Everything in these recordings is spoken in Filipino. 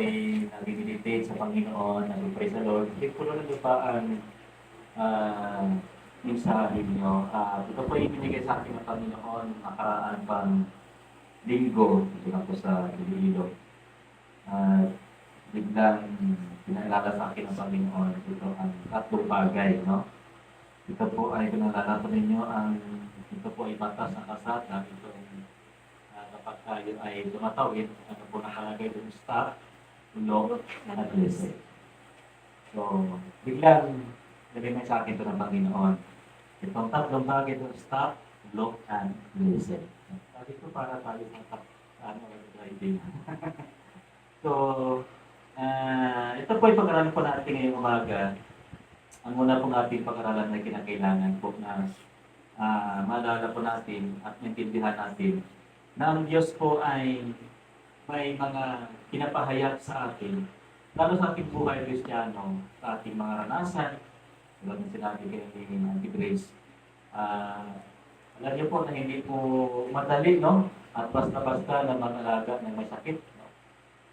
ako'y nag-meditate sa Panginoon, nag-pray sa Lord, hindi ko na lupaan mensahe niyo. Ito po ibinigay sa akin ng Panginoon nakaraan pang linggo dito na po sa Iloilo. Biglang pinaalala sa akin ng Panginoon ito ang tatlong bagay, no? Ito po ay pinaalala ko ninyo ito po ay batas ng kasada. Ito kapag tayo ay tumatawid, ano po nakalagay doon stop, law, at listen. So, biglang nabigay sa akin ito ng Panginoon. Itong tatlong bagay doon stop, look, and listen. Sabi ko para tayo sa driving. So, ito po yung pag-aralan po natin ngayong umaga. Ang una pong ating pag-aralan na kinakailangan po na maalala po natin at maintindihan natin na ang Diyos po ay may mga pinapahayag sa atin, lalo sa ating buhay Kristiyano, sa ating mga ranasan, tulad ng sinabi kay Auntie Grace. Alam niyo po na hindi po madali, no? At basta-basta na mag-alaga ng may sakit. No?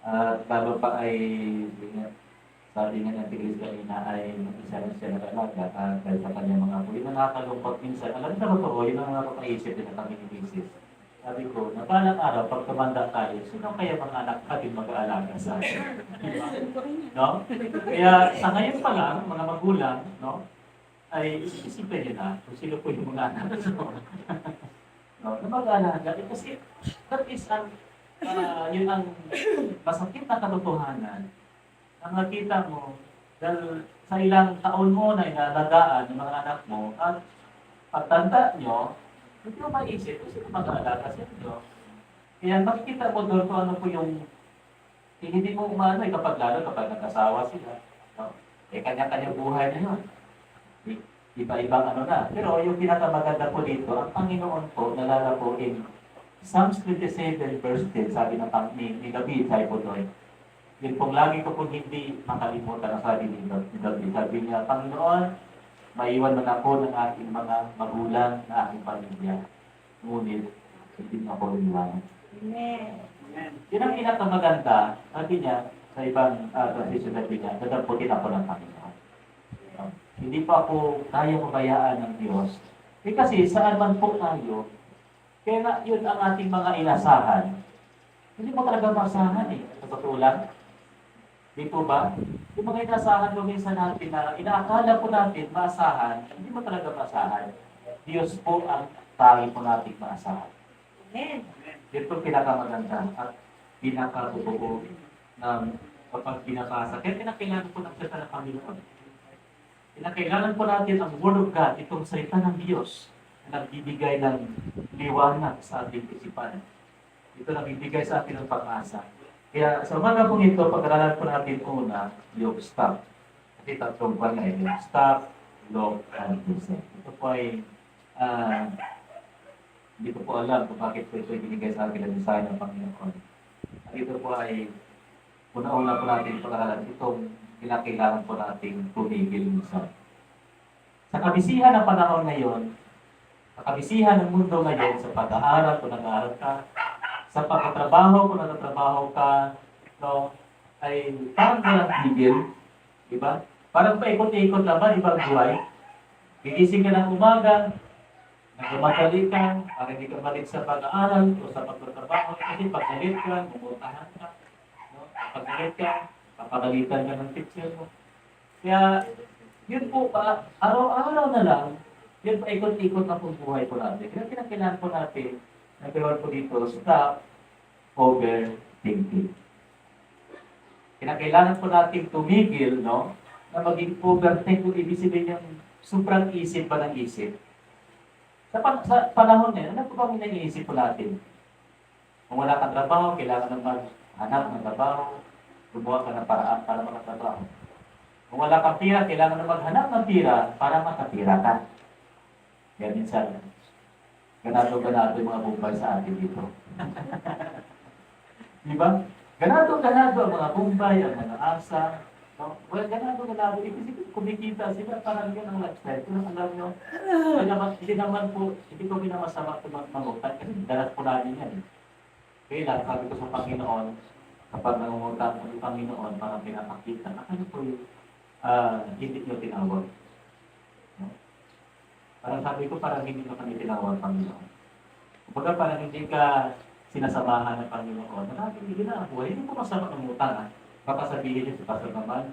At lalo pa ay, sabi nga ng Tigris kanina ay isa lang siya nag-alaga dahil sa kanyang mga apo. Yun ang nakakalungkot minsan. Alam niyo na totoo, yun ang nakakaisip din na kami ni Mrs. Sabi ko, na balang araw, pag tumanda tayo, sino kaya mga anak natin mag-aalaga sa atin? Diba? No? Kaya sa ngayon pa lang, mga magulang, no? Ay isipin nyo na kung sino po yung mga anak. No? Na mag-aalaga. Kasi that is yun ang masakit na katotohanan na nakita mo dahil sa ilang taon mo na inalagaan ng mga anak mo at pagtanda nyo, hindi mo maisip kung sino mag-aalaga sa inyo. Kaya makikita mo doon kung ano po yung hindi mo umano kapag lalo kapag nag-asawa sila. No? Kanya-kanya buhay na yun. Iba-ibang ano na. Pero yung pinakamaganda po dito, ang Panginoon po, nalala po in Psalms 27 verse 10, sabi ng ni David, sabi po doon. Yun pong lagi ko po hindi makalimutan ang sabi ni David. Sabi niya, Panginoon, maiwan man ako ng aking mga magulang na aking pamilya. Ngunit, hindi na ako iniwan. Amen. Yun ang pinakamaganda, sabi niya, sa ibang translation na niya, dadamputin ako ng Panginoon. Hindi pa ako kaya mabayaan ng Diyos. Kasi saan man po tayo, kaya yun ang ating mga inasahan. Hindi mo talaga maasahan Sa totoo lang. Di po ba? Yung mga inasahan mo minsan natin na inaakala po natin maasahan, hindi mo talaga maasahan. Diyos po ang tangi po natin maasahan. Amen. Yun po pinakamaganda at pinakatotoo ng kapag binabasa. Kaya kinakailangan po ng salita ng Panginoon. Kinakailangan po natin ang Word of God, itong salita ng Diyos na nagbibigay ng liwanag sa ating isipan. Ito nagbibigay sa atin ng pag-asa. Kaya sa umaga pong ito, pag-aralan po natin una, yung stop. Kasi tatlong bagay. Stop, look, and listen. Ito po ay, hindi ko po alam kung bakit po ito ibinigay sa akin ng mensahe ng Panginoon. At ito po ay, una-una po natin pag-aralan itong kinakailangan po nating tumigil minsan. Sa kabisihan ng panahon ngayon, sa kabisihan ng mundo ngayon, sa pag-aaral, kung nag-aaral ka, sa pagkatrabaho, kung nagtatrabaho ka, no, ay parang walang tigil. Diba? Parang paikot-ikot naman, ibang buhay. Gigising ka ng umaga, nagmamadali ka, para hindi ka balik sa pag-aaral o sa pagtatrabaho. Kasi pag galit ka, bumutahan ka. No? Pag galit ka, papagalitan ka ng teacher mo. Kaya, yun po pa, araw-araw na lang, yun pa ikot-ikot na po buhay po natin. Kaya kinakailangan po natin, nagkaroon po dito, stop overthinking. Kinakailangan po natin tumigil, no? Na maging overthink kung ibig sabihin yung sobrang isip pa ng isip. Sa panahon ngayon, ano po ba naiisip po natin? Kung wala kang trabaho, kailangan naman hanap ng trabaho, gumawa ka ng paraan para makatrabaho. Kung wala kang pira, kailangan na maghanap ng pira para makatira ka. Kaya minsan, ganado-ganado yung mga bumbay sa atin dito. Diba? Ganado-ganado ang mga bumbay, ang mga asa. No? Well, ganado-ganado. Kasi kumikita sila, parang yun ang lifestyle. Pero alam nyo, hindi ko minamasama ito mangutang kasi dalas po namin yan. Kaya lang, sabi ko sa Panginoon, Kapag nangungutang ang Panginoon, parang pinapakita na ano po yung hindi nyo tinawag. No? Parang sabi ko, parang hindi nyo kami tinawag, Panginoon. Kumbaga parang hindi ka sinasamahan ng Panginoon. Marami hindi na ang buhay. Hindi po masama ng utang. Baka sabihin niyo si Pastor naman,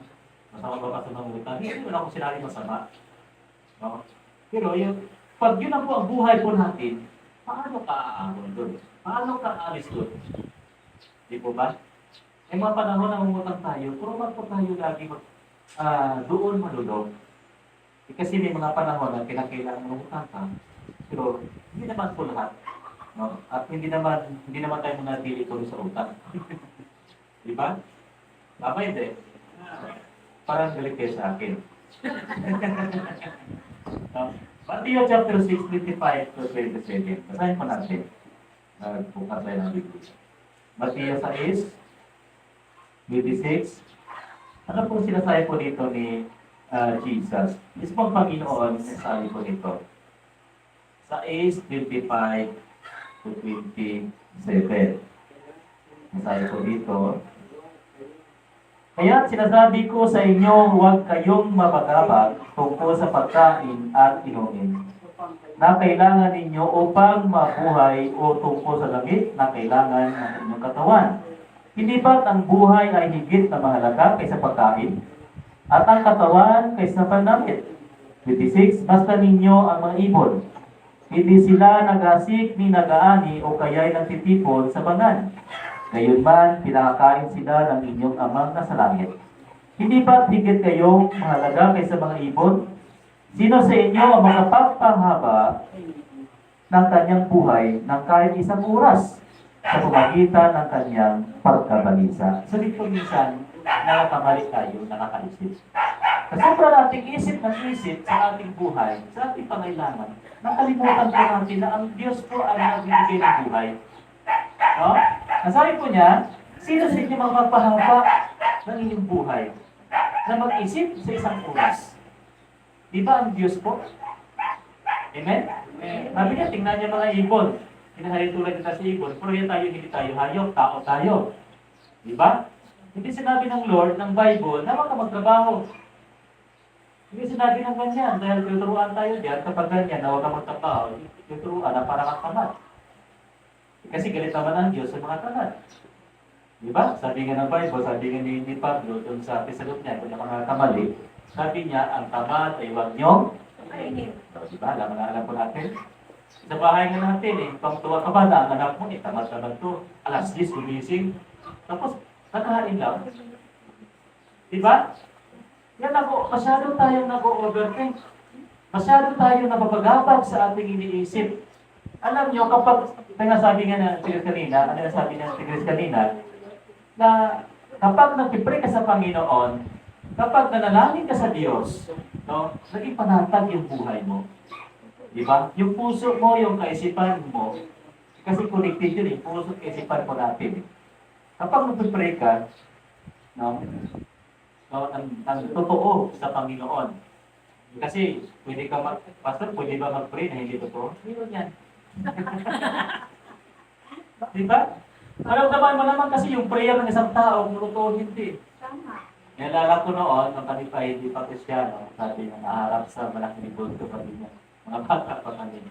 masama ba kasi ng utang? Hindi, wala akong sinabi masama. No? Pero yung, pag yun ang po ang buhay po natin, paano ka aahon doon? Paano ka aalis doon? Di po ba? May mga panahon na umutang tayo, puro man po tayo lagi doon malulog. Kasi may mga panahon na kinakailangan umutang ka, pero hindi naman po lahat. No? At hindi naman tayo manatili tuloy sa utang. Di ba? Tama hindi? Parang galit kayo sa akin. No? Matthew chapter 6, 25 to 27. Basahin pa natin. Bukas tayo ng Biblia. Matthew 6, 26. Ano pong sinasabi po dito ni Jesus? Mismong Panginoon, sinasabi po dito. Sa 8:25 to 27. Sinasabi po dito. Kaya sinasabi ko sa inyo, huwag kayong mapagabag tungkol sa pagkain at inumin na kailangan ninyo upang mabuhay o tungkol sa damit na kailangan ng inyong katawan. Hindi ba't ang buhay ay higit na mahalaga kaysa pagkain? At ang katawan kaysa panamit? 26. Basta ninyo ang mga ibon. Hindi sila nagasik ni nagaani o kaya'y nagtitipon sa bangan. Gayunman, pinakakain sila ng inyong amang nasa langit. Hindi ba't higit kayong mahalaga kaysa mga ibon? Sino sa inyo ang makapagpanghaba ng kanyang buhay ng kahit isang oras sa pamagitan ng kanyang pagkabalisa? So dito minsan, nakakamali tayo, nakakaisip. Sa sobra nating isip ng isip sa ating buhay, sa ating pangailangan, nakalimutan po natin na ang Diyos po ang nagbibigay ng buhay. No? Ang sabi po niya, sino sa inyo magpapahaba ng inyong buhay na mag-isip sa isang oras? Di ba ang Diyos po? Amen? Sabi niya, tingnan niyo mga ibon. Hinahalintulad kita sa ibon, pero yan tayo, hindi tayo hayop, tao tayo. Di ba? Hindi sinabi ng Lord, ng Bible, na wag ka magtrabaho. Hindi sinabi ng ganyan, dahil tuturuan tayo diyan, kapag ganyan, na wag ka magtrabaho, tuturuan na parang ang tamad. Kasi galit naman ang Diyos sa mga tamad. Di ba? Sabi nga ng Bible, sabi nga ni Pablo, doon sa Thessalonians niya, kung ako nakakamali, sabi niya, ang tamad ay huwag niyong kainin. So, di ba? Alam po natin. Sa bahay nga natin, pang tuwa ka ba na ang anak mo, tamad-tamad to. Alas 10, gumising. Tapos, nakain lang. Di ba? Yan ako, masyado tayong nag-overthink. Masyado tayong napapagabag sa ating iniisip. Alam niyo, kapag, sabi nga na Tigres kanina, ano na sabi ng Tigres kanina, na kapag nagpipray ka sa Panginoon, kapag nanalangin ka sa Diyos, no, naging panatag yung buhay mo. Di ba? Yung puso mo, yung kaisipan mo, kasi connected yun puso at kaisipan mo natin. Kapag nagpipray ka, no, ang totoo sa Panginoon. Kasi, pwede ka Pastor, pwede ba mag-pray na hindi totoo? Hindi yan. Diba? Maramdaman mo naman kasi yung prayer ng isang tao, kung totoo hindi. Tama. Nalala ko noon, nung kami pa hindi pa Kristyano, sabi niya, naharap sa malaking bulto pa rin niya. Mga bata pa kami.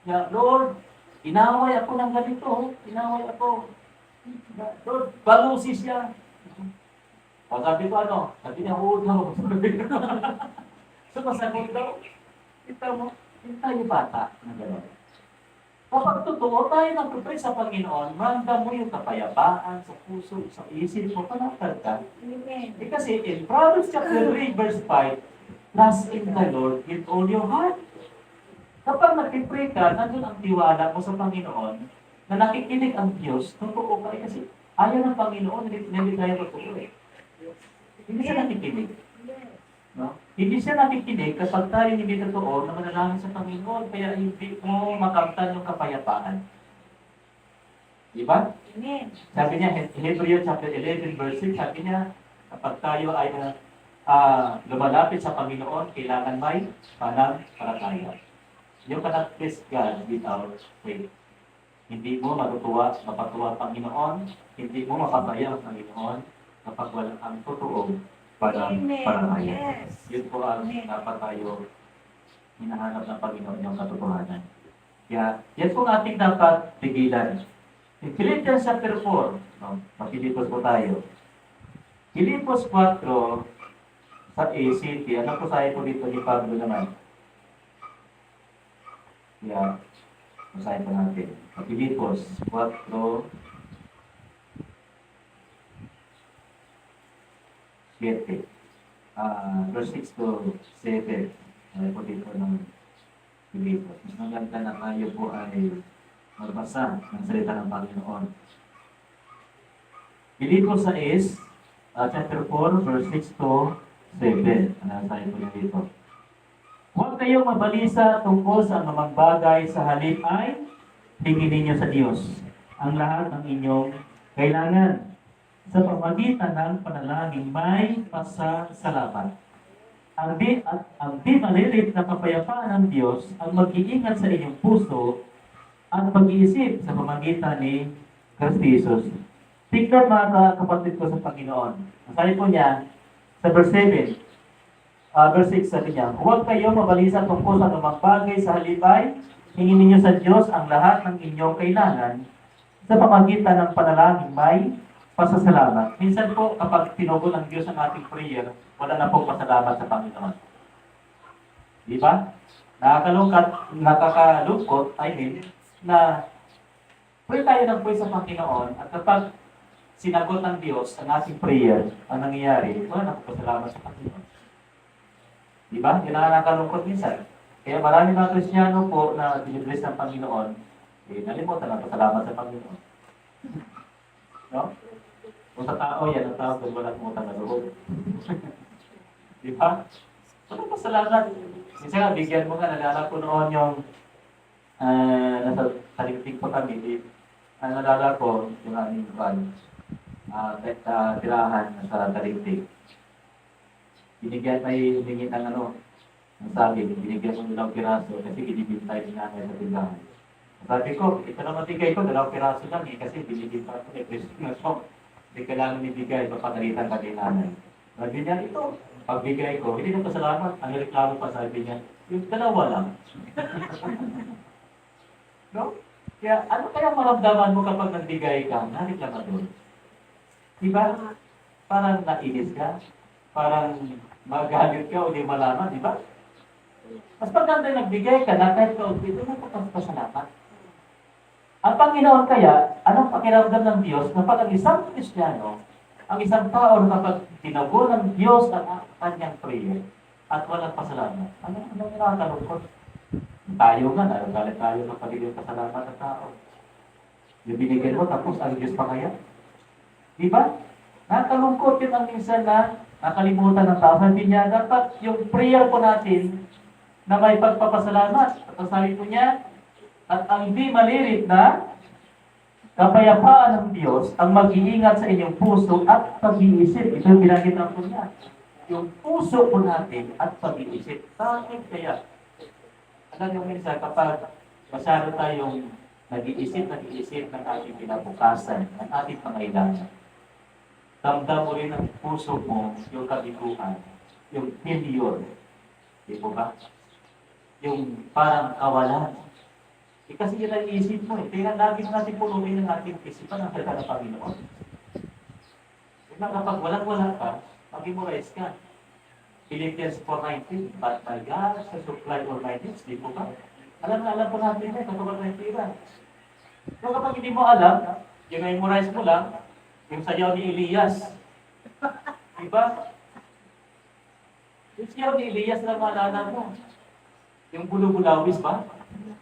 Yeah, Lord, inaway ako ng ganito. Inaway ako. Lord, balusi siya. O sabi ko ano? Sabi niya, oo daw. Sumasagot daw. Kita mo, hindi tayo bata na gano'n. Kapag totoo tayo nagpupray sa Panginoon, ramdam mo yung kapayapaan sa puso, sa isip mo, panatag ka. Amen. Kasi in Proverbs chapter 3, verse 5, trust in the Lord with all your heart. Kapag nagpipray ka, nandun ang tiwala mo sa Panginoon, na nakikinig ang Diyos, totoo ka kasi ayaw ng Panginoon, hindi tayo totoo eh. Hindi siya nakikinig. No? Hindi siya nakikinig kapag tayo hindi totoo na manalangin sa Panginoon, kaya hindi mo makamtan yung kapayapaan. Diba? Amen. Sabi niya, Hebrews chapter 11, verse 6, sabi niya, kapag tayo ay lumalapit sa Panginoon, kailangan may pananampalataya. You cannot please God without faith. Hindi mo mapatuwa ang Panginoon, hindi mo mapapaya ang Panginoon kapag walang ang totoo para kaya. Yes. Yun po ang dapat tayo hinahanap ng Panginoon yung katotohanan. Kaya, yan po ang ating dapat tigilan. In Philippians chapter 4, no, Pilipos po tayo. Filipos 4, sa ACT, ano po tayo po dito ni Pablo naman? Kaya, basahin po natin. Filipos 4, 7. Verse 6 to 7. Ano po dito ng Filipos. Mas maganda na tayo po ay magbasa ng salita ng Panginoon. Filipos 6, chapter 4, verse 6 to 7. Ano tayo po na dito? Huwag kayong mabalisa tungkol sa anumang bagay, sa halip ay hingin ninyo sa Diyos ang lahat ng inyong kailangan sa pamamagitan ng panalangin may pasasalamat. Ang di malilit na kapayapaan ng Diyos ang mag-iingat sa inyong puso at pag-iisip sa pamamagitan ni Kristo Jesus. Tingnan mga kapatid ko sa Panginoon. Sabi po niya sa verse 7, verse 6 sabi niya, huwag kayong mabalisa tungkol sa anumang bagay, sa halipay, hingin ninyo sa Diyos ang lahat ng inyong kailangan sa pamamagitan ng panalangin may pasasalamat. Minsan po, kapag tinugon ng Diyos ang ating prayer, wala na pong pasalamat sa Panginoon. Di ba? Nakakalungkot, na pray tayo ng pray sa Panginoon at kapag sinagot ng Diyos ang ating prayer, ang nangyayari, wala na pong pasalamat sa Panginoon. Di ba? Yun ang nakakalungkot minsan. Kaya marami mga Kristiyano po na binibless ng Panginoon, nalimutan na pasalamat sa Panginoon. No? Kung sa tao yan, ang tao kung walang utang na loob. Di ba? Walang pasalamat. Minsan nga, bigyan mo nga, nalala ko noon yung nasa taliktik po kami, nalala ko yung aming tirahan sa taliktik. May humingi ng ang sabi, binigyan mo ng 2 piraso kasi binibintay ni nanay sa tindahan. Sabi ko, ito naman bigay ko, 2 piraso lang kasi binibintay ko kay Kristo na so. Hindi kailangan ibigay, papagalitan ka kay nanay. Sabi niya, ito, pagbigay ko, hindi na pasalamat. Ang reklamo pa sabi niya, yung 2 lang. No? Kaya ano kaya maramdaman mo kapag nagbigay ka? Nareklamador. Diba? Parang nainis ka. Parang magalit ka o di malaman, di ba? Mas maganda nagbigay ka na kahit kaunti, doon nagpapasalamat. Ang Panginoon kaya, anong pakiramdam ng Diyos na pag ang isang Kristiyano, ang isang tao na kapag tinago ng Diyos ang kanyang prayer at walang pasalamat, ano nakakalungkot? Tayo nga, nagalit tayo ng pagiging pasalamat ng tao. Yung binigyan mo, tapos ang Diyos pa kaya? Di ba? Nakakalungkot yun ang minsan na nakalimutan ng tao. Sabi niya, dapat yung prayer po natin na may pagpapasalamat. At ang sabi po niya, at ang di malirit na kapayapaan ng Diyos ang mag-iingat sa inyong puso at pag-iisip. Ito yung binanggit na po niya. Yung puso po natin at pag-iisip. Bakit kaya? Alam niyo minsan, kapag masyado tayong nag-iisip ng ating pinabukasan, ng ating pangailangan, damdam mo rin ang puso mo yung kabiguan, yung failure. Di po ba? Yung parang kawalan. Kasi yun ang iisip mo eh. Kaya lagi natin punuin ng ating isipan ang salita ng Panginoon. Diba kapag walang-wala ka, mag-memorize ka. Philippians 4:19, but my God shall supply all my needs. Di po ba? Alam po natin yan, kapag may tira. So kapag hindi mo alam, yung memorize mo lang, yung sayaw ni Elias. Diba? Yung sayaw ni Elias na maalala mo. Yung bulu-bulawis ba?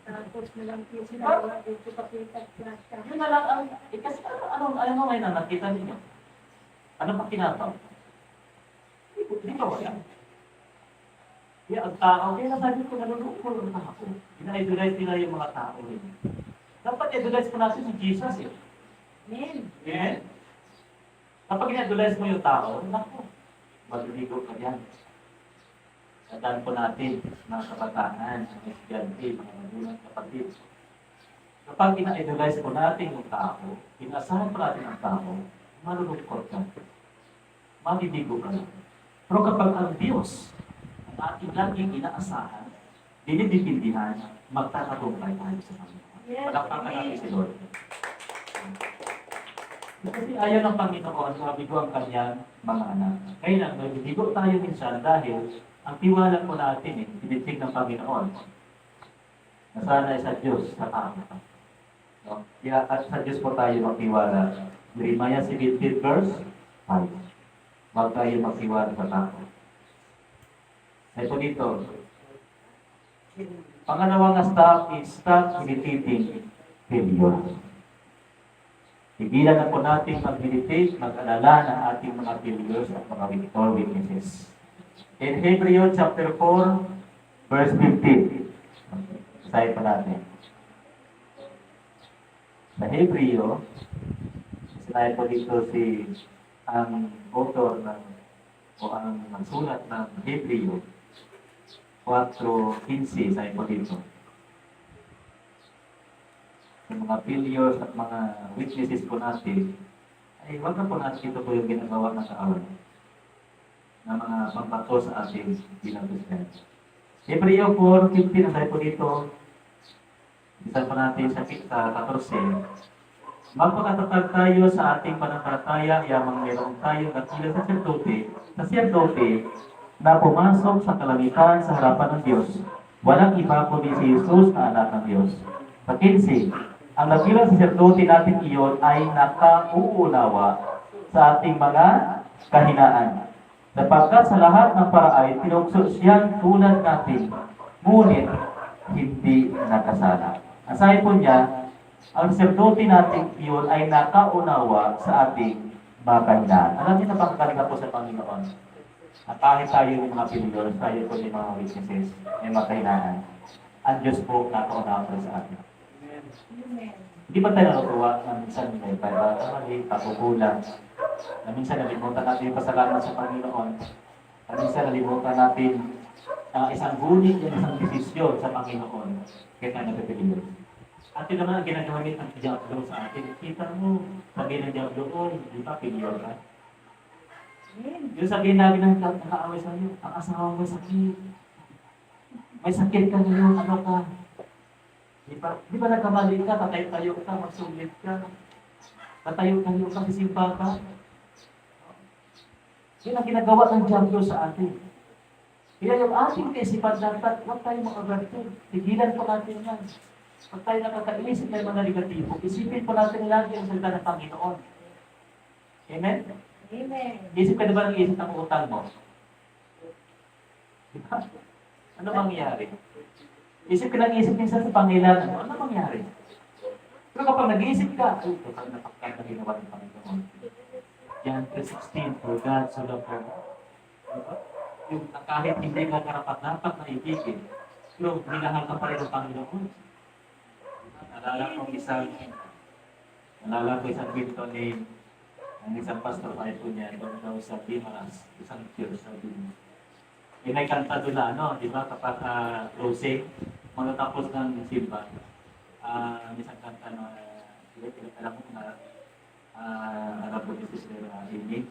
Tapos na lang po Diba? Yun na lang ang... kasi ano ngayon na nakita ninyo? Ano pa kinataw? Hindi ba wala? Kaya ang tao, kaya nasabi ko, nalulungkol ang tao. Ina-idolize nila yung mga tao rin. Dapat idolize po natin si Jesus eh. Amen. Yeah? Kapag ina-idolize mo yung tao, naku, maliligo ka yan. Tandaan po natin, mga kabataan, mga estudyante, mga magulang kapatid. Kapag ina-idolize po natin yung tao, inaasahan po natin ang tao, malulungkot ka. Mabibigo ka lang. Pero kapag ang Diyos, ang ating laging inaasahan, dinidipindihan, magtatagumpay tayo sa Panginoon. Yes, Palakpakan natin amen. si Lord. Kasi ayaw ng Panginoon, mabigo ang kanyang mga anak. Kaya lang, mabibigo tayo minsan dahil ang tiwala po natin, tinitig ng Panginoon. Nasanay sa Diyos, sa tao. No? Kaya at sa Diyos po tayo magtiwala. Jeremiah 17 verse 5. Huwag tayo magtiwala sa tao. Ito dito. Pangalawang stop is stop meditating failure. Tigilan na po natin mag-meditate, mag-alala ng ating mga failures at mga weaknesses. In Hebrews chapter 4, verse 15. Basahin pa natin. Sa Hebreo, sinabi po dito si ang author ng o ang nagsulat ng Hebreo 4:15, sabi po dito. Yung mga failures at mga weaknesses po natin, ay huwag na po natin ito po yung ginagawa ng kaaway na mga pambato sa ating bilang Kristiyan. Hebreo 4:15, sabi po dito, isa pa natin sa 14. Magpakatatag tayo sa ating pananampalataya, yamang mayroong tayong dakilang sacerdote na pumasok sa kalamitan sa harapan ng Diyos. Walang iba kundi si Jesus na anak ng Diyos. Sa 15, ang dakilang sacerdote natin iyon ay nakauunawa sa ating mga kahinaan. Sapagkat sa lahat ng paraay, tinukso siyang tulad natin, ngunit hindi nakasala. Ang sabi po niya, ang sacerdote natin iyon ay nakaunawa sa ating mga kahinaan. Alam niyo na pagkaganda po sa Panginoon. At kahit tayo yung mga failures, tayo po yung mga weaknesses, may mga kahinaan, ang Diyos po nakaunawa po sa atin. Amen. Hindi ba tayo natutuwa na minsan may pagkakamali, pagkukulang, na minsan nalimutan natin yung pasalamat sa Panginoon, na minsan nalimutan natin isang gulit, isang desisyon sa Panginoon, kaya tayo nagpipiliin. At yun naman ang ginagamit ng Diablo sa atin. Kita mo, sabi ng Diablo, di ba, failure ka? Yung sabihin namin ng nakaaway sa iyo, ang asawa mo sakit. May sakit ka ngayon, ano ka? Di ba nagkamali ka, tatayo-tayo ka, magsulit ka. Tatayo-tayo ka, sisimba ka. Yun ang ginagawa ng Diablo sa atin. Kaya yung ating kaisipan dapat, huwag tayo makagarte. Tigilan pa natin yan. Pag tayo nakakainisip ng mga negatibo, isipin pa natin lagi ang salita ng Panginoon. Amen? Amen. Isip ka na ba ng isip ng utang mo? Diba? Ano mangyayari? Isip ka ng isip minsan sa pangailangan mo, ano mangyayari? Pero kapag nag-iisip ka, ay, kapag napakkan na ginawa ng Panginoon. Yan, 3:16, for God so loved the world. Diba? Yung kahit hindi ka karapat-dapat na ibigin, pero minahal ka pa rin ng Panginoon. Nalala ko isang kwento ni ang isang pastor ay po niya, doon daw sa Pimaras, isang church sa Pimaras. May kanta doon na, di ba, kapag closing, matatapos ng simba, isang kanta na, alam mo na, alam po ni Sister Amy.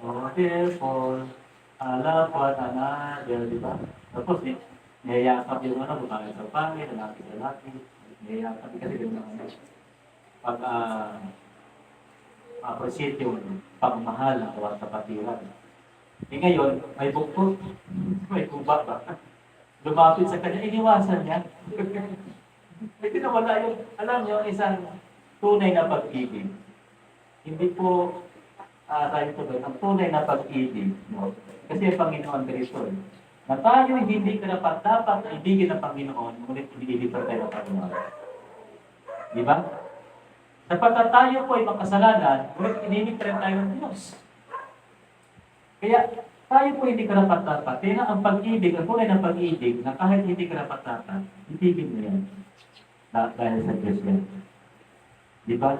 Oh, therefore, love one another, di ba? Tapos, niyayakap yung babae sa babae, lalaki sa lalaki, niyayakap kasi yung mga pag appreciate yung pagmamahal ng bawat kapatiran. Ngayon, may bukod, may kuba ba? Lumapit sa kanya, iniwasan niya. May tinawala yung, alam niyo, isang tunay na pag-ibig. Hindi po, tayo po doon, ang tunay na pag-ibig. No? Kasi ang Panginoon ganito, na tayo hindi karapat-dapat na ibigin ng Panginoon, ngunit hindi pa tayo ng Panginoon. Di ba? Sapagkat tayo po ay makasalanan, ngunit inimig rin tayo ng Diyos. Kaya tayo po hindi karapat-dapat. Kaya nga ang pag-ibig, ang kulay ng pag-ibig, na kahit hindi karapat-dapat, ibigin mo yan. Dahil sa Diyos yan. Di ba?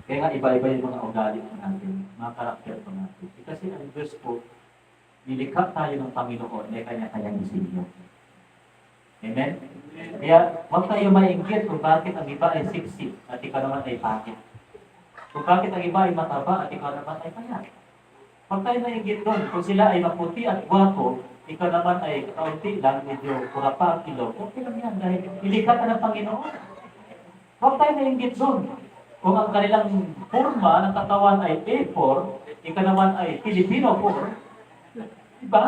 Kaya nga iba-iba yung mga ugali po natin, mga karakter po natin. Kasi ang Diyos po, nilikha tayo ng Panginoon, may kanya-kanyang disenyo. Amen? Kaya huwag tayo mainggit kung bakit ang iba ay sipsip at ikaw naman ay pangit. Kung bakit ang iba ay mataba at ikaw naman ay payat. Huwag tayo mainggit doon. Kung sila ay maputi at gwapo, ikaw naman ay kaunti lang, medyo kurapa ang ilong. Okay lang yan dahil ilikha ka ng Panginoon. Huwag tayo mainggit doon. Kung ang kanilang forma ng katawan ay A4, ikaw naman ay Filipino 4, diba?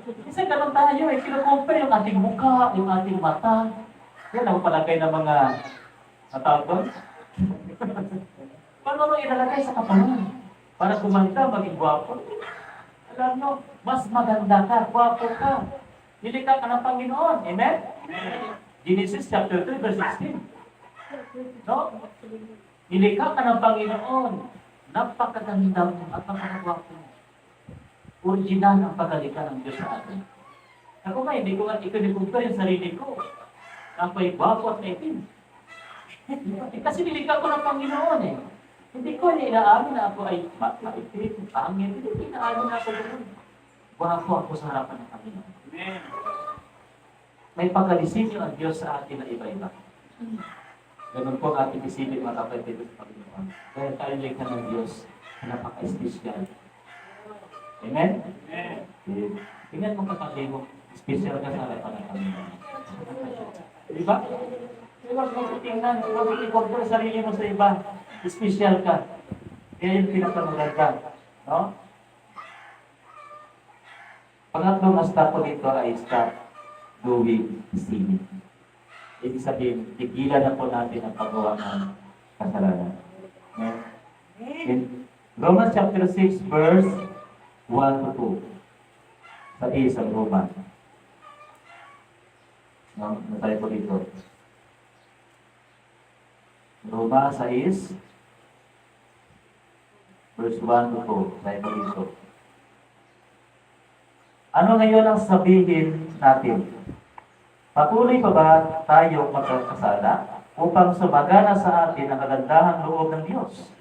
Kasi ganun tayo eh, kino-compare yung ating mukha, yung ating mata. Yan ang palagay ng mga tawag doon. Paano mo ilalagay sa katawan? Para kumanta, maging gwapo. Alam mo, mas maganda ka, gwapo ka. Nilikha ka ng Panginoon. Amen? Genesis chapter 3, verse 16. No? Nilikha ka ng Panginoon. Napakaganda mo at napakagwapo mo. Original ang pagkalikha ng Diyos sa atin. Ako nga, hindi ko nga ikinikumpare yung sarili ko. Ako'y gwapo at maitim. Kasi nilikha ko ng Panginoon eh. Hindi ko inaamin na ako ay maitim, pangit. Hindi ko inaamin na ako doon. Gwapo ako sa harapan ng Panginoon. May pagkalisin ang Diyos sa atin na iba-iba. Ganun po ang ating isipin mga kapatid sa Panginoon. Kaya tayo likha ng Diyos na napaka-espesyal. Amen? Amen. Tingnan mo kapatid mo, special ka sa harapan ng Panginoon. Diba? Diba kung tingnan, huwag i-compare sarili mo sa iba. Special ka. Kaya yung pinakamaganda. No? Pangatlong na-stop ko dito ay stop doing sinning. Ibig sabihin, tigilan na po natin ang paggawa ng kasalanan. No? In Romans chapter 6, verse 1 to 2. Sa isang Roma. No? Natay po dito. Roma 6, verse 1 to 2. Natay po dito. Ano ngayon ang sabihin natin? Patuloy pa ba tayo magkakasala upang sumagana sa atin ang kagandahang loob ng Diyos?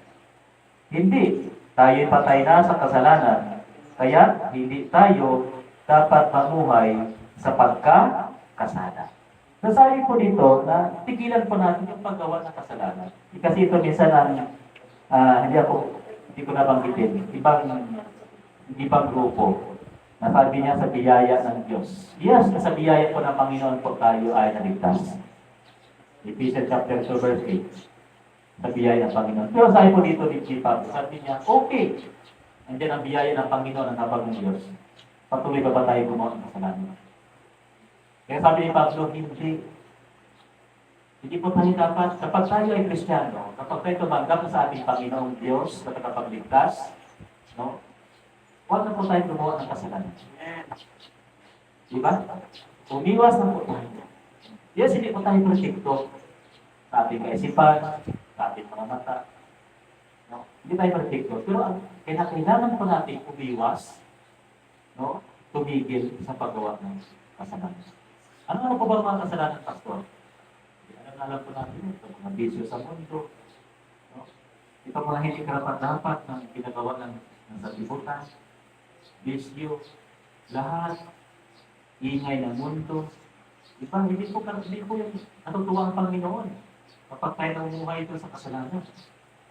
Hindi. Tayo'y patay na sa kasalanan. Kaya hindi tayo dapat mamuhay sa pagkakasala. Nasabi po dito na tigilan po natin yung paggawa ng kasalanan. Kasi ito minsan ang hindi ko nabanggitin. Ibang grupo. Nasabi niya sa biyaya ng Diyos. Yes, sa biyaya po ng Panginoon po tayo ay naligtas. Ephesians chapter 2 verse 8. Sa biyaya ng Panginoon. Pero sabi po dito ni Pablo, sabi niya, okay. Andiyan ang biyaya ng Panginoon ang habang ng Diyos. Patuloy ba tayo gumawa ng kasalanan? Kaya sabi ni Pablo, hindi. Hindi po tayo dapat, kapag tayo ay Kristiyano, kapag tayo tumanggap sa ating Panginoong Diyos na tagapagligtas, no? Huwag na po tayo gumawa ng kasalanan. Diba? Umiwas na po tayo. Yes, hindi po tayo perfecto sa ating kaisipan, sa ating mga mata. No? Hindi tayo perfecto. Pero kailangan po natin umiwas, no? Tumigil sa paggawa ng kasalanan. Ano po ba mga kasalanan, Pastor? Alam po natin ito, mga bisyo sa mundo. No? Ito mga hindi karapat-dapat na ginagawa ng sanlibutan. Bisyo, lahat, ingay ng mundo. Diba? Hindi po yung natutuwa ang Panginoon kapag tayo namumuhay ito sa kasalanan.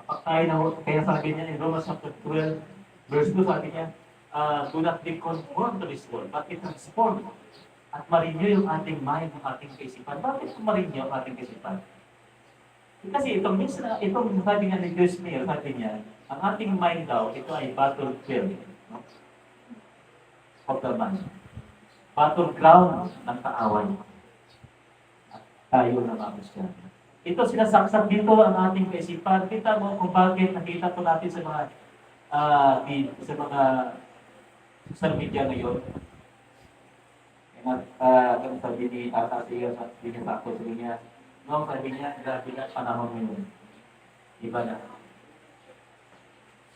Kapag tayo kaya sabi niya in Romans chapter 12, verse 2, sabi niya, do not be conformed to this world, but be transformed. At ma-renew yung ating mind, yung ating kaisipan. Bakit ma-renew ang ating kaisipan? Kasi itong sabi niya ni Joyce Meyer, sabi niya, ang ating mind daw, ito ay battlefield. No? Of the mind. Battleground ng kaaway. At tayo na mga Kristiyano. Ito sinasaksak dito ang ating kaisipan. Kita mo kung bakit nakita po natin sa mga social media ngayon. Sabi ni Atasiya sa binasako sa niya, no, sabi niya, grabe na panahon ngayon. Iba na.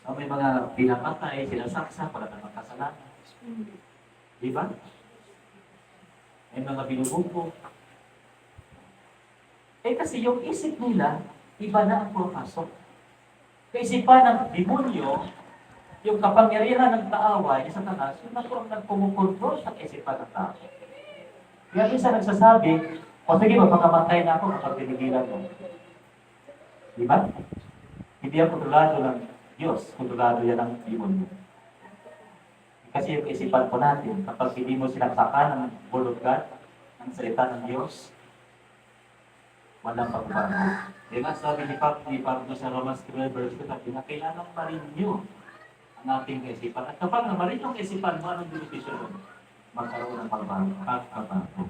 So, may mga pinapatay, sinasaksak, para na magkasalanan. Diba? May mga binubuko. Kasi yung isip nila, iba na ang pumapasok. Kaisipan ng demonyo, yung kapangyarihan ng kaaway ni Satanas, yung naku ang nagpumukontrol sa kaisipan ng tao. Kaya minsan nagsasabi, O sige, magpakamatay na ako kapag pinigilan mo. Di ba? Hindi ang kontrolado ng Diyos, kontrolado yan ng demonyo. Kasi yung isipan po natin, kapag hindi mo sinaksakan ng word of God, ng salita ng Diyos, walang pagbabago. Kaya nga sabi ni Pablo sa Romans 12 verse 2, na kailangan pa rin nyo ang ating kaisipan. At kapag naman yung kaisipan mo, anong benepisyo mo? Magkaroon ng pagbabago.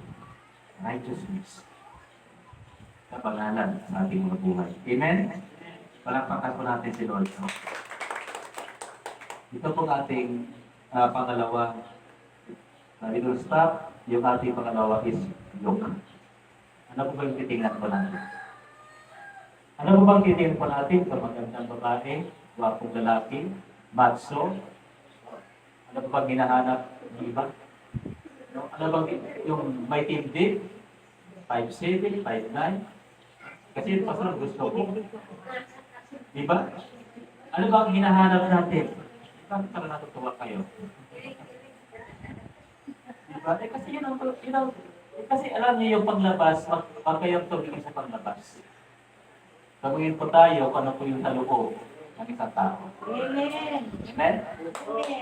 Righteousness. Kapanghalan sa ating mga buhay. Amen? Palakpakan po natin si Lord. Ito pong ating pangalawa. We will stop. Yung ating pangalawa is yoke. Ano po ba yung titingnan po natin? Ano po bang titingnan po natin? Magandang babae, wapong lalaki, matso. Ano po bang hinahanap ng iba? Ano bang yung may tindi? 5'7", 5'9"? Kasi yung pastor gusto ko. Diba? Ano ba ang hinahanap natin? Bakit para natutuwa kayo? Diba? Kasi kasi alam niyo yung panglabas, pag kayo tumingin sa panglabas. Tumingin po tayo kung ano po yung taloob ng isang tao. Amen. Amen? Amen.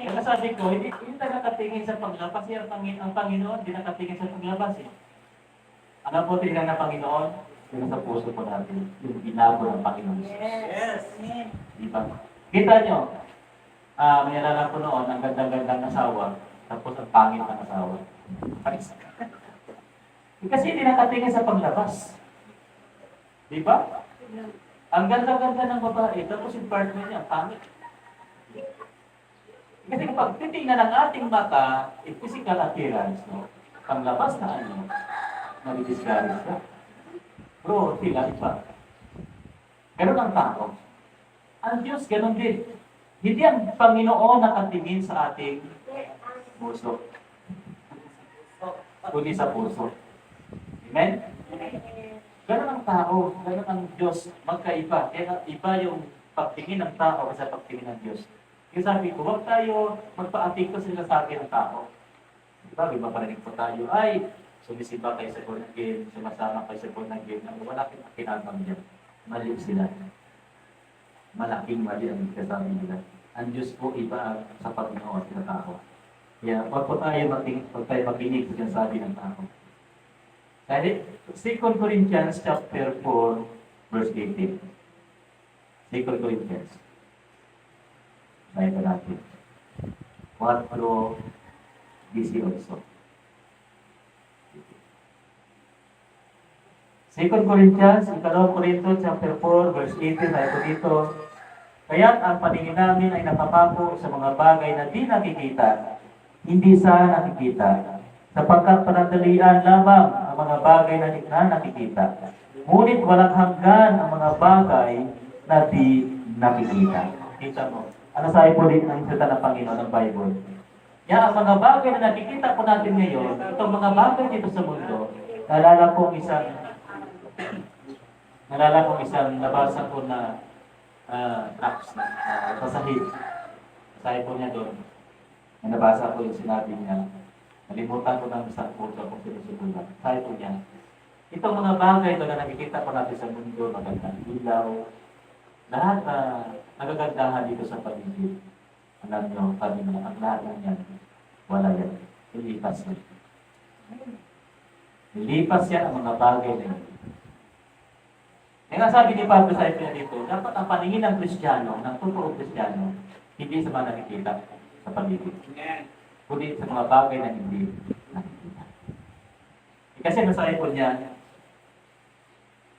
Kaya sabi ko, hindi nakatingin sa panglabas, ang Panginoon, hindi nakatingin sa panglabas. Ano po tingnan ng Panginoon? Yung sa puso po natin, yung binago ng Panginoon. Yes. Amen. Diba? Kita nyo, may alala ko noon, ang gandang-gandang asawa, tapos ang pangit ng asawa. Kasi hindi nakatingin sa panglabas. Diba? Ang ganda-ganda ng babae, tapos yung partner niya, pangit. Kasi kapag titingnan ng ating mata, physical appearance, no? Panglabas na ano, nalidisgaris ka. Bro, sila iba. Ganun ang tao. Ang Diyos, ganun din. Hindi ang Panginoon nakatingin sa ating puso. Kundi sa puso. Amen? Ganun ang tao, ganun ang Diyos, magkaiba. Kaya iba yung pagtingin ng tao sa pagtingin ng Diyos. Kaya sabi ko, huwag tayo magpa-apekto sa sinasabi ng tao. Diba, iba parinig po tayo, ay, sumisiba kayo sa born again, sumasama kayo sa born again, wala kang kinabang dyan. Mali sila. Malaking mali ang kasabi nila. Ang Diyos po iba sa Panginoon sa tao. Kaya wag po tayo makinig sa sinasabi ng tao. Dahil 2 Corinthians chapter 4 verse 18. 2 Corinthians. Bayan pa natin. 4:18. 2 Corinthians, 2 Corinto chapter 4 verse 18, tayo po dito. Kaya't ang paningin namin ay napapako sa mga bagay na di nakikita, hindi sa nakikita, sapagkat panandalian lamang ang mga bagay na nakikita. Ngunit walang hanggan ang mga bagay na di nakikita. Kita mo, ano sabi po dito ng salita ng Panginoon ng Bible? Yan, ang mga bagay na nakikita po natin ngayon, itong mga bagay dito sa mundo, naalala kong isang nabasa ko na text na pasahid. Sabi po niya doon, nabasa ko yung sinabi niya, nalimutan ko ng isang puso kung sinusubulan. Sabi po niya, itong mga bagay doon na nakikita po natin sa mundo, magandang ilaw, lahat na nagagandahan dito sa paligid. Alam niyo, kami na ang lahat ng yan, wala yan. Ilipas yan. Ilipas yan ang mga bagay na yan. Kaya nga sabi ni Pablo sa Ephesians dito, dapat ang paningin ng Kristiyano, ng totoong Kristiyano, hindi sa mga nakikita sa paligid. Kundi sa mga bagay na hindi nakikita. Kasi nasabi po niya,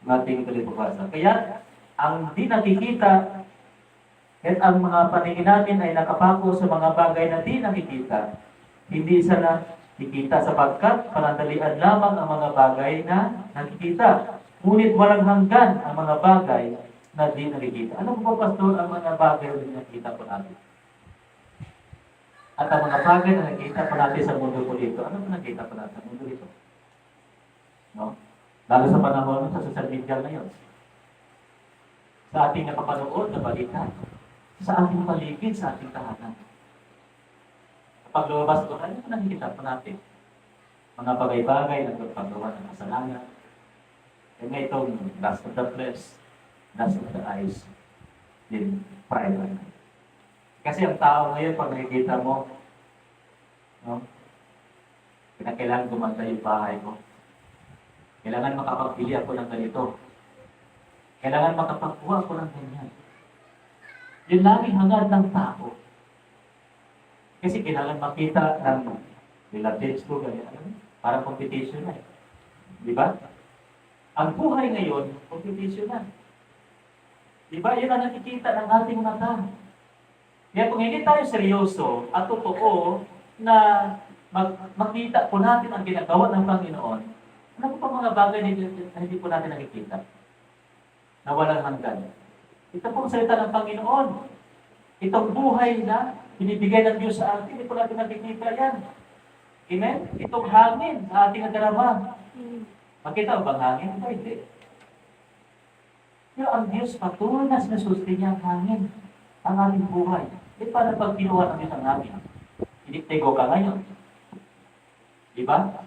ating talibabasa. Kaya, ang di nakikita, at ang mga paningin natin ay nakapako sa mga bagay na di nakikita, hindi sa nakikita sapagkat panandalian lamang ang mga bagay na nakikita. Ngunit walang hanggan ang mga bagay na di nakikita. Ano po, Pastor, ang mga bagay na di nakikita po natin? At ang mga bagay na nakikita po natin sa mundo po dito, ano po nakikita po natin sa mundo dito? No? Lalo sa panahon sa social media ngayon. Sa ating napapanood na balita, sa ating paligid, sa ating tahanan. Kapag lumabas ko, ano po nakikita po natin? Mga bagay-bagay na pagpagawa ng kasalanan, Yung nga itong lust of the flesh, lust of the eyes, din pride. Kasi ang tao ngayon, pag nakikita mo, no, kailangan gumanda yung bahay ko. Kailangan makapagbili ako ng ganito. Kailangan makapagkuha ako ng ganyan. Yun lagi hangad ng tao. Kasi kailangan makita ng relatives ko, ganyan. Parang competition na eh. Di ba? Ang buhay ngayon, competition na. Di ba? Yun ang nakikita ng ating mata. Kaya kung hindi tayo seryoso at totoo na makita po natin ang ginagawa ng Panginoon, ano po pa mga bagay na hindi po natin nakikita? Na walang hanggan. Ito pong salita ng Panginoon. Itong buhay na binibigay ng Diyos sa atin, hindi po natin nakikita yan. Amen? Itong hangin sa ating nadarama. Makita mo bang hangin? Ito hindi. Pero ang Diyos patuloy na sinasusti niya ang hangin, ang ating buhay. E para pag kinuha ng Diyos ang hangin, iniktigo ka ngayon. Diba?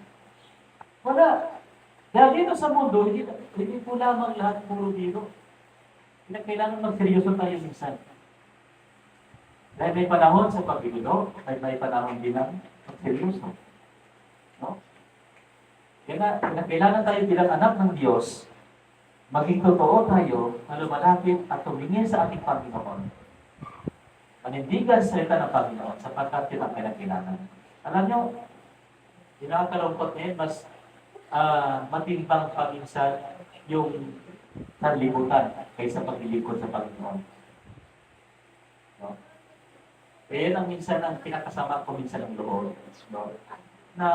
Wala. Dahil dito sa mundo, hindi po lamang lahat puro biro. Kailangan magseryoso tayo minsan. Dahil may panahon sa pagbibiro, may panahon din ng magseryoso. No? Kaya kailangan tayo bilang anak ng Diyos, maging totoo tayo na lumalapit at tumingin sa ating Panginoon. Panindigan sa salita ng Panginoon sapagkat yun ang kailangan. Alam nyo, pinakakalungkot ngayon, mas matimbang paminsan yung sanlibutan kaysa paglilingkod sa Panginoon. No? Kaya yun ang minsan ang pinakasama ko minsan ng loob. No? Na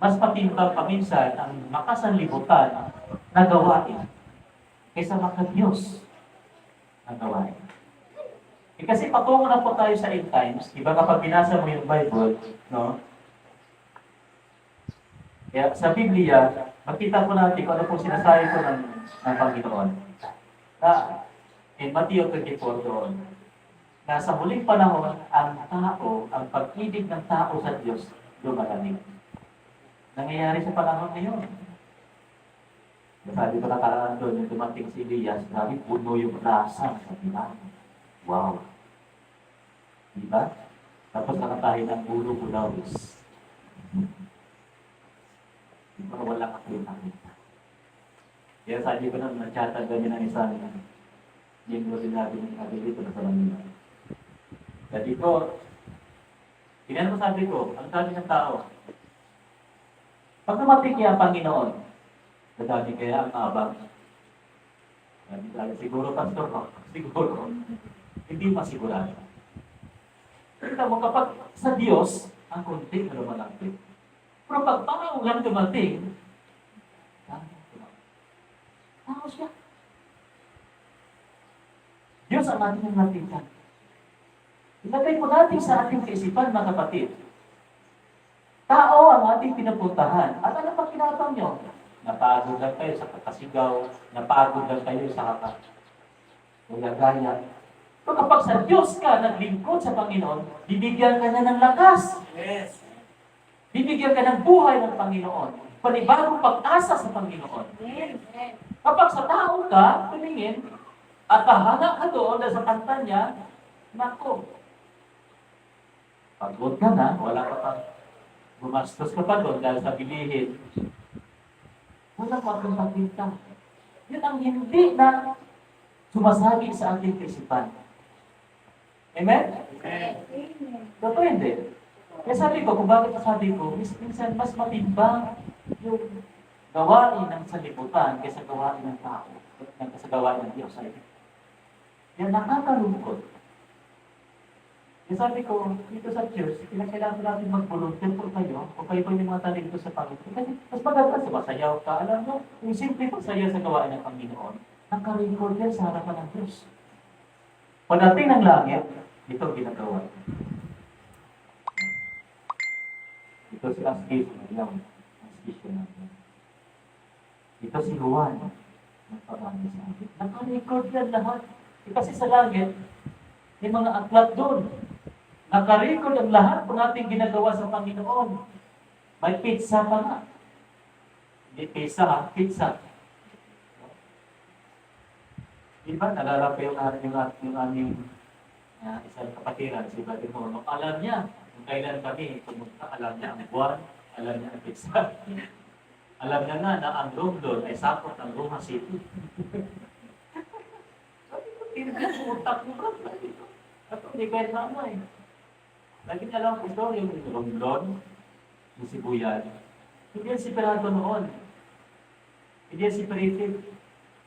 mas matimbang paminsan ang makasanlibutan na gawain kaysa maka-Diyos na gawain. Kasi patungo na po tayo sa end times, iba kapag binasa mo yung Bible, no? Kaya sa Biblia, makita po natin kung ano po sinasabi ko ng Panginoon. Na, in Matthew 24 doon, na sa huling panahon, ang tao, ang pag-ibig ng tao sa Diyos, lumalamig. Nangyayari sa panahon ngayon. Sabi ko nakaraan doon, yung dumating si Elias, sabi, puno yung rasa sa pinang. Wow. Diba? Tapos nakatahin ng ulo bulawis. Diba wala kakita-kita. Kaya sabi ko na nachatan kami ng isang yung rin natin yung natin dito na sa Manila. Sabi ko, tingnan mo sabi ko, ang sabi ng tao, pag dumating niya ang Panginoon, sabi kaya ang abang. Sabi, siguro pastor ko, siguro. Hindi masigurado. Kita mo, kapag sa Diyos, ang konti na lumalapit. Pero pag tao lang dumating, tao siya. Diyos ang ating natingan. Ilagay po natin sa ating kaisipan, mga kapatid. Tao ang ating pinupuntahan. At ano pa kinatang nyo? Napagod lang kayo sa kakasigaw, napagod lang kayo sa gaya. Pero kapag sa Diyos ka naglingkod sa Panginoon, bibigyan ka na ng lakas. Yes. Bibigyan ka ng buhay ng Panginoon. Panibagong pag-asa sa Panginoon. Yes. Kapag sa tao ka, tumingin, at kahanga ka doon dahil sa kanta niya, nako, pagod ka na, wala ka pang gumastos ka pa doon dahil sa bilihin. Wala pa kang makita. Yun ang hindi na sumasabi sa ating kaisipan. Amen? Amen. Totoo hindi. Kaya sabi ko, kung bakit sabi ko, minsan mas matimbang yung gawain ng sanlibutan kaysa gawain ng tao, kaysa gawain ng Diyos. Yan nakakalungkot. Kaya sabi ko, dito sa church, kailangan natin mag-volunteer po kayo, o kayo po yung mga talento sa Panginoon. Kasi mas maganda sa masayaw ka. Alam mo, yung simple pagsaya sa gawain ng Panginoon, naka-record yan sa harapan ng Diyos. Pagdating ng langit, ito ang ginagawa. Ito si Askis, natin. Ito si Juan, nagpapangin sa atin. Naka-record yan lahat. Kasi sa langit, may mga aklat doon. Naka-record ang lahat kung ating ginagawa sa Panginoon. May pizza pa nga. Hindi pizza ha, pizza. Di ba, nalala ko yung aming isang kapatiran, si Brother Mono. Alam niya, kung kailan kami pumunta, alam niya ang buwan, alam niya ang pizza. Alam niya na ang room doon ay sakot ng Roma City. Sabi ko, tinagay mo utak mo ba? At hindi kahit na ano eh. Lagi niya lang ito, yung Romblon, yung Sibuyan. Hindi yan siperado noon. Hindi yan siperated.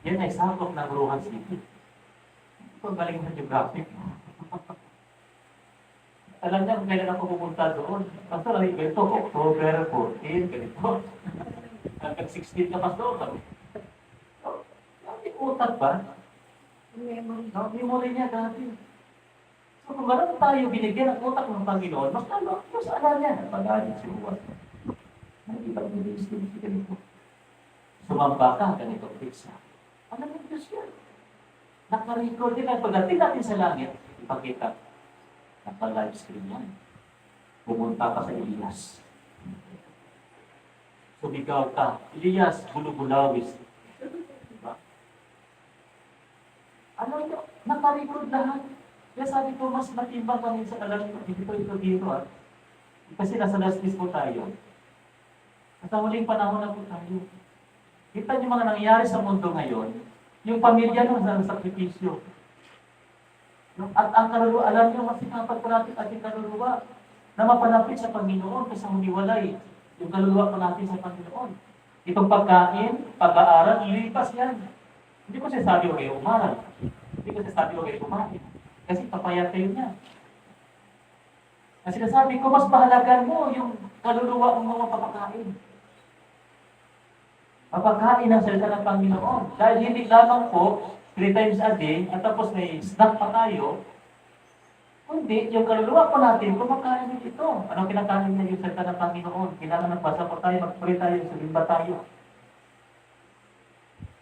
Yan ay sakop ng Roma City. Ito, galing ng geographic. Alam niya kung kailan ako pumunta doon. Basta lang ito, October 14, ganito. Hanggang 16 ka pa doon. So, may utak ba? Memory niya dati. So kung gano'n tayo binigyan ng utak ng Panginoon, mas lalo, mas alam niya. Pag-alit si Uwas. Nakikita mo din si ganito. Sumamba ka, ganito, pizza. Alam mo Diyos yan. Naka-record nila. Pagdating natin sa langit, ipakita. Naka-live screen yan. Pumunta ka sa Elias. Sumigaw ka. Elias, bulubulawis. Diba? Alam nyo, naka-record lahat. Kaya sabi ko, mas matimbang kami sa alam ko. Hindi ko ito dito kasi nasa last list po tayo. At ang huling panahon na po tayo. Kita niyo mga nangyayari sa mundo ngayon, yung pamilya nung sa sakripisyo. At ang kaluluwa, alam niyo, mas sinapat ko natin ating kaluluwa na mapalapit sa Panginoon kasi humiwalay yung kaluluwa ko natin sa Panginoon. Itong pagkain, pag-aaral, lilipas yan. Hindi ko sinasabi ko kayo umaral. Hindi ko sinasabi ko kayo kumain. Kasi papayat kayo niya. Ang sinasabi ko, mas mahalagan mo yung kaluluwa ng mga papakain. Papakain ang salita ng Panginoon. Dahil hindi lamang po 3 times a day, at tapos may snack pa tayo, kundi yung kaluluwa po natin, kumakain din ito. Anong kinakain niya yung salita ng Panginoon? Kailangan nagbasa po tayo, mag-pray tayo, sumimba tayo.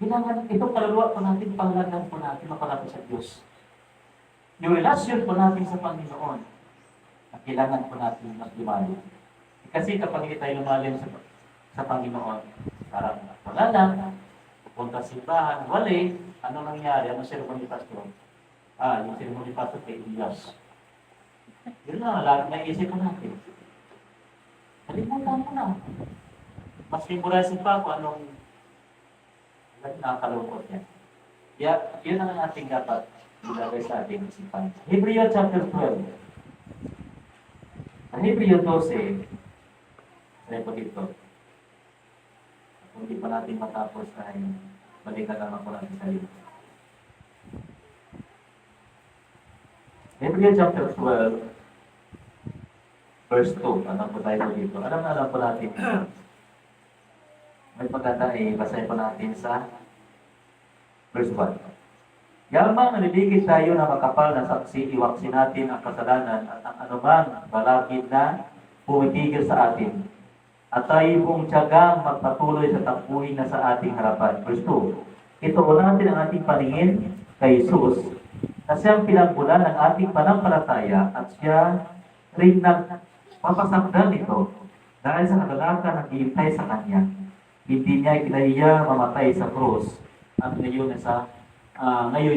Kailangan itong kaluluwa po natin, pangalagan po natin, mapalapit sa Diyos. Yung relasyon po natin sa Panginoon, at kailangan po natin mas lumalim. Kasi kapag hindi tayo lumalim sa Panginoon, parang wala lang, pupunta sa simbahan, wali, ano nangyari? Ano sermon ni Pastor? Yung sermon ni Pastor kay Elias. Yun na, lagi naisip ko natin. Kalimutan mo na. Mas memorize pa kung anong nakakalungkot yan. Kaya, yun ang ating dapat ilagay sa ating isipan. Hebreo chapter 12. Sa Hebreo 12, sabi po dito, kung hindi pa natin matapos ay balikan naman po natin sa iyo. Hebreo chapter 12, verse 2. Alam po tayo dito. Alam po natin. May maganda basahin po natin sa verse 1. Yamang naliligid tayo na makapal na saksi, iwaksin natin ang kasalanan at ang anumang balakid na pumitigil sa atin. At tayo pong tiyagang magpatuloy sa takbuhin na sa ating harapan. Verse 2. Ituon natin ang ating paningin kay Jesus na siyang pinagmulan ng ating panampalataya at siya rin nagpapasakdal nito dahil sa kagalakan na hihintay sa kanya. Hindi niya ikinahiya mamatay sa krus at ngayon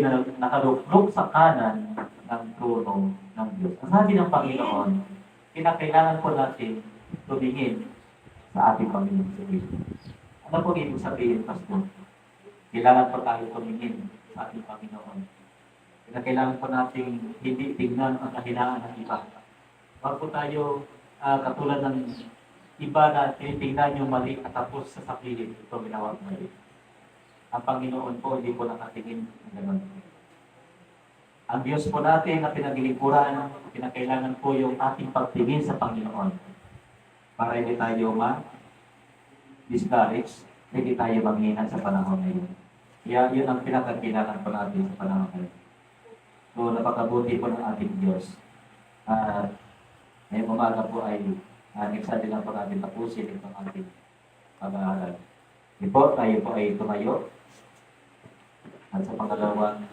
na nakaluklok sa kanan ng trono ng Diyos. Ang sabi ng Panginoon, kinakailangan po natin tumingin sa ating Panginoon sa Kristo. Ano po ibig sabihin, Pastor? Kailangan po tayo tumingin sa ating Panginoon. Kinakailangan po natin hindi tingnan ang kahinaan ng iba. Huwag po tayo katulad ng iba na tinitingnan yung mali at tapos sasabihin ito ginawa mali. Ang Panginoon po hindi po nakatingin ng gano'n. Ang Diyos po natin na pinaglilingkuran, kinakailangan po yung ating pagtingin sa Panginoon. Para hindi tayo ma-discourage, hindi tayo manghina sa panahon ngayon. Kaya yun ang pinakakailangan po natin sa panahon ngayon. So napakabuti po ng ating Diyos. Ngayong umaga po ay next Sunday lang po natin tapusin itong ating pag-aaral. Tayo po ay tumayo. At sa pangalawang